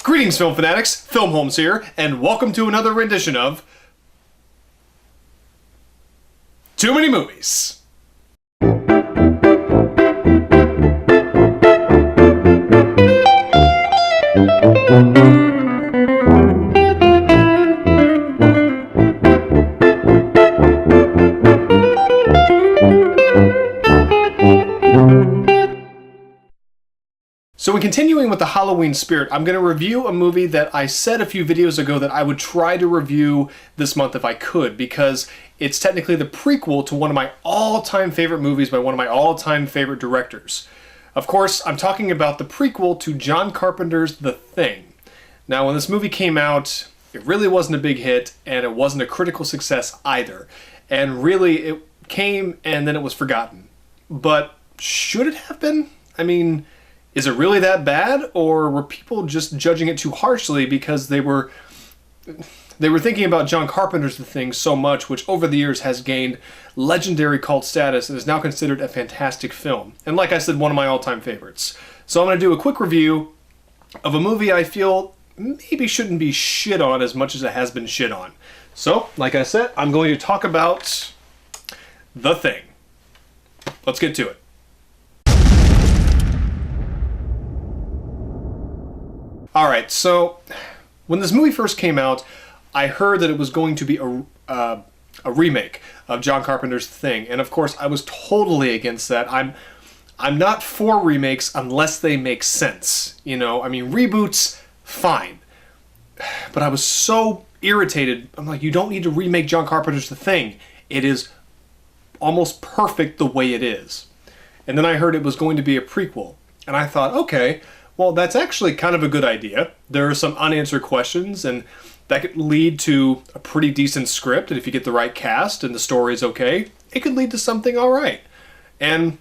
Greetings, film fanatics. Filmholmes here, and welcome to another rendition of Too Many Movies. So in continuing with the Halloween spirit, I'm going to review a movie that I said a few videos ago that I would try to review this month if I could, because it's technically the prequel to one of my all-time favorite movies by one of my all-time favorite directors. Of course, I'm talking about the prequel to John Carpenter's The Thing. Now, when this movie came out, it really wasn't a big hit, and it wasn't a critical success either. And really, it came and then it was forgotten. But should it have been? I mean, is it really that bad, or were people just judging it too harshly because they were thinking about John Carpenter's The Thing so much, which over the years has gained legendary cult status and is now considered a fantastic film. And like I said, one of my all-time favorites. So I'm going to do a quick review of a movie I feel maybe shouldn't be shit on as much as it has been shit on. So, like I said, I'm going to talk about The Thing. Let's get to it. Alright, so when this movie first came out, I heard that it was going to be a remake of John Carpenter's The Thing, and of course I was totally against that. I'm not for remakes unless they make sense. You know, I mean, reboots, fine. But I was so irritated. I'm like, you don't need to remake John Carpenter's The Thing. It is almost perfect the way it is. And then I heard it was going to be a prequel, and I thought, okay, well, that's actually kind of a good idea. There are some unanswered questions, and that could lead to a pretty decent script, and if you get the right cast and the story is okay, it could lead to something all right. And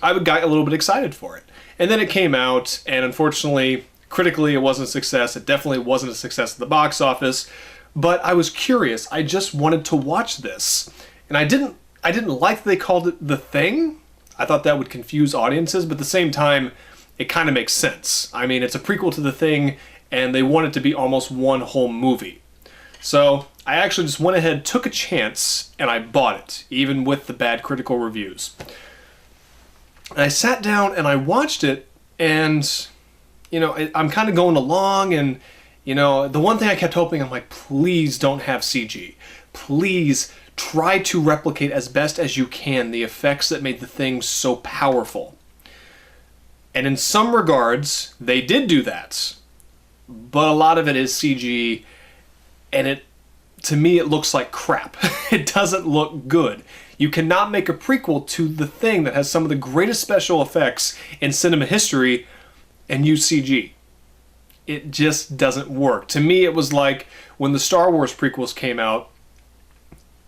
I got a little bit excited for it. And then it came out, and unfortunately, critically, it wasn't a success. It definitely wasn't a success at the box office, but I was curious. I just wanted to watch this. And I didn't like that they called it The Thing. I thought that would confuse audiences, but at the same time, it kind of makes sense. I mean, it's a prequel to The Thing, and they want it to be almost one whole movie. So I actually just went ahead, took a chance, and I bought it, even with the bad critical reviews. And I sat down and I watched it, and, you know, I'm kind of going along, and, you know, the one thing I kept hoping, I'm like, please don't have CG. Please try to replicate as best as you can the effects that made The Thing so powerful. And in some regards, they did do that. But a lot of it is CG, and to me, it looks like crap. It doesn't look good. You cannot make a prequel to The Thing that has some of the greatest special effects in cinema history and use CG. It just doesn't work. To me, it was like when the Star Wars prequels came out,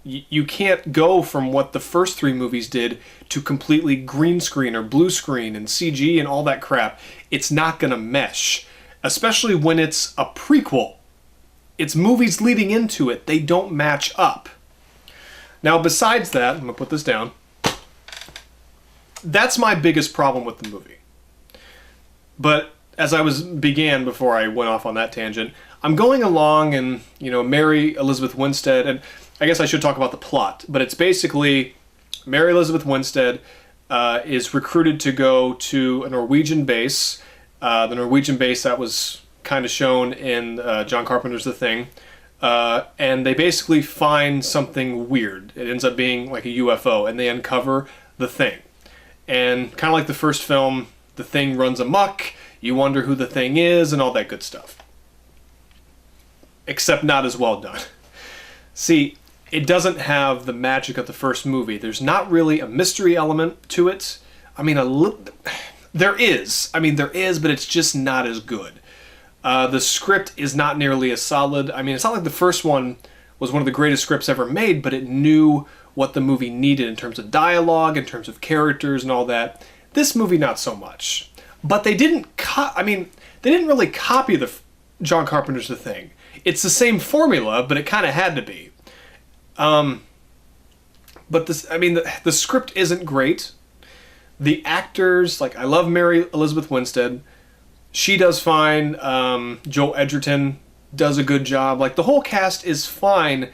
you can't go from what the first three movies did to completely green screen or blue screen and CG and all that crap. It's not going to mesh, especially when it's a prequel. It's movies leading into it. They don't match up. Now, besides that, I'm going to put this down. That's my biggest problem with the movie. But as I began before I went off on that tangent, I'm going along and, you know, Mary Elizabeth Winstead, and I guess I should talk about the plot, but it's basically Mary Elizabeth Winstead is recruited to go to a Norwegian base, the Norwegian base that was kind of shown in John Carpenter's The Thing, and they basically find something weird. It ends up being like a UFO, and they uncover The Thing. And kind of like the first film, The Thing runs amok, you wonder who The Thing is, and all that good stuff. Except not as well done. See, it doesn't have the magic of the first movie. There's not really a mystery element to it. I mean, there is, but it's just not as good. The script is not nearly as solid. I mean, it's not like the first one was one of the greatest scripts ever made, but it knew what the movie needed in terms of dialogue, in terms of characters and all that. This movie, not so much. But they didn't really copy the John Carpenter's The Thing. It's the same formula, but it kind of had to be. But the script isn't great. The actors, like, I love Mary Elizabeth Winstead. She does fine. Joel Edgerton does a good job. Like, the whole cast is fine,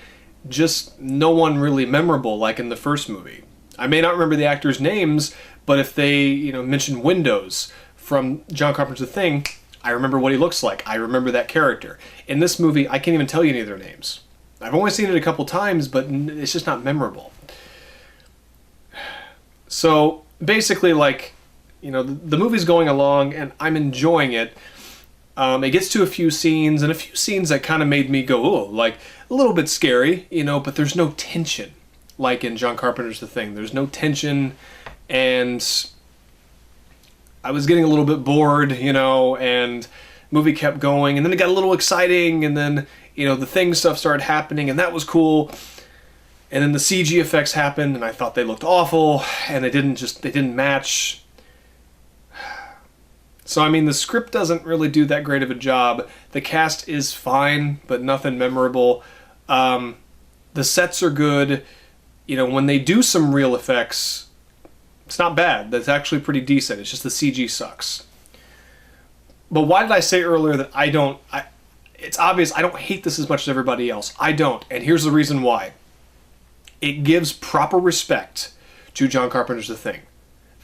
just no one really memorable like in the first movie. I may not remember the actors' names, but if they, mention Windows from John Carpenter's The Thing, I remember what he looks like. I remember that character. In this movie, I can't even tell you any of their names. I've only seen it a couple times, but it's just not memorable. So basically, the movie's going along, and I'm enjoying it. It gets to a few scenes that kind of made me go, oh, like, a little bit scary, but there's no tension, like in John Carpenter's The Thing. There's no tension, and I was getting a little bit bored, and movie kept going, and then it got a little exciting, and then, the Thing stuff started happening, and that was cool. And then the CG effects happened, and I thought they looked awful, and they didn't match. So, I mean, the script doesn't really do that great of a job. The cast is fine, but nothing memorable. The sets are good. When they do some real effects, it's not bad. That's actually pretty decent. It's just the CG sucks. But why did I say earlier that it's obvious I don't hate this as much as everybody else. I don't, and here's the reason why. It gives proper respect to John Carpenter's The Thing.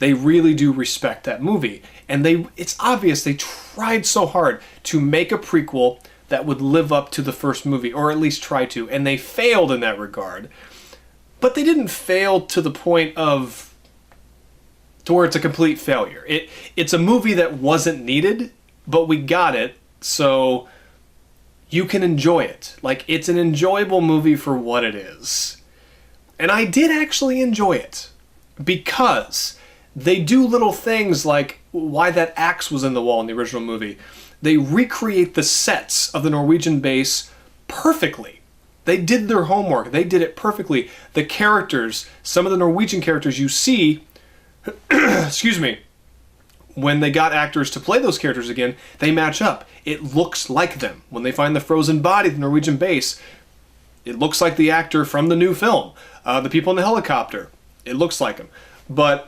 They really do respect that movie. And it's obvious they tried so hard to make a prequel that would live up to the first movie, or at least try to, and they failed in that regard. But they didn't fail to the point to where it's a complete failure. It's a movie that wasn't needed, but we got it, so you can enjoy it. Like, it's an enjoyable movie for what it is. And I did actually enjoy it, because they do little things like why that axe was in the wall in the original movie. They recreate the sets of the Norwegian base perfectly. They did their homework. They did it perfectly. The characters, some of the Norwegian characters you see, excuse me, when they got actors to play those characters again, they match up. It looks like them. When they find the frozen body of the Norwegian base, it looks like the actor from the new film. The people in the helicopter, it looks like them. But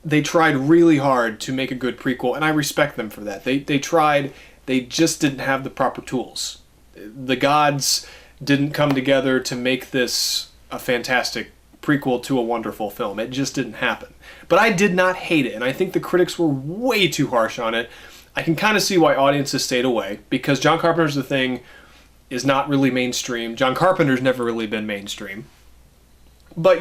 they tried really hard to make a good prequel, and I respect them for that. They tried, they just didn't have the proper tools. The gods didn't come together to make this a fantastic prequel to a wonderful film. It just didn't happen. But I did not hate it, and I think the critics were way too harsh on it. I can kind of see why audiences stayed away, because John Carpenter's The Thing is not really mainstream. John Carpenter's never really been mainstream. But,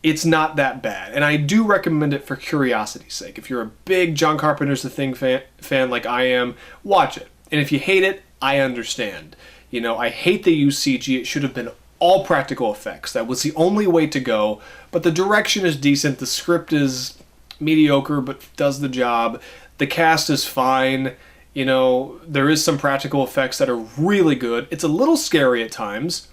it's not that bad, and I do recommend it for curiosity's sake. If you're a big John Carpenter's The Thing fan like I am, watch it. And if you hate it, I understand. I hate they use CG. It should have been all practical effects. That was the only way to go, but the direction is decent. The script is mediocre, but does the job. The cast is fine. There is some practical effects that are really good. It's a little scary at times.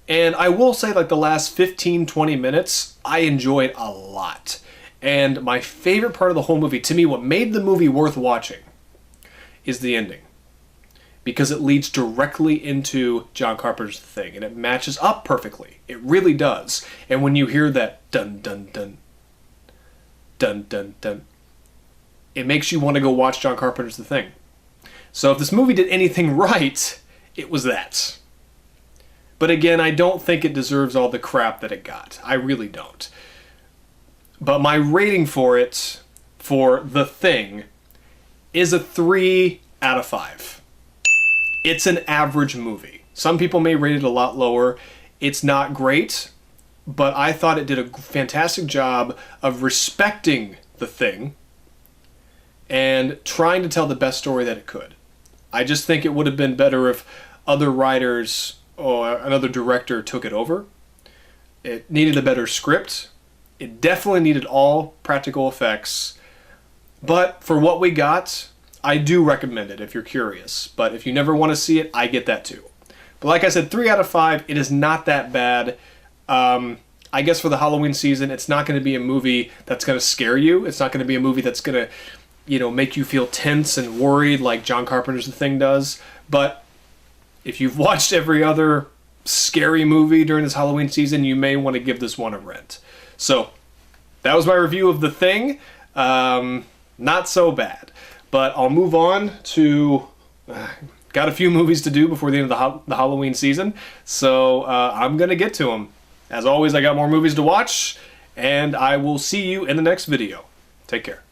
And I will say, the last 15, 20 minutes, I enjoyed a lot. And my favorite part of the whole movie, to me, what made the movie worth watching, is the ending. Because it leads directly into John Carpenter's The Thing, and it matches up perfectly. It really does. And when you hear that dun dun dun, dun dun dun, it makes you want to go watch John Carpenter's The Thing. So if this movie did anything right, it was that. But again, I don't think it deserves all the crap that it got. I really don't. But my rating for it, for The Thing, is a 3 out of 5. It's an average movie. Some people may rate it a lot lower. It's not great, but I thought it did a fantastic job of respecting The Thing and trying to tell the best story that it could. I just think it would have been better if other writers or another director took it over. It needed a better script. It definitely needed all practical effects. But for what we got, I do recommend it if you're curious. But if you never want to see it, I get that too. But like I said, 3 out of 5, it is not that bad. I guess for the Halloween season, it's not going to be a movie that's going to scare you. It's not going to be a movie that's going to, make you feel tense and worried like John Carpenter's The Thing does. But if you've watched every other scary movie during this Halloween season, you may want to give this one a rent. So, that was my review of The Thing. not so bad. But I'll move on to... got a few movies to do before the end of the Halloween season, so I'm going to get to them. As always, I got more movies to watch, and I will see you in the next video. Take care.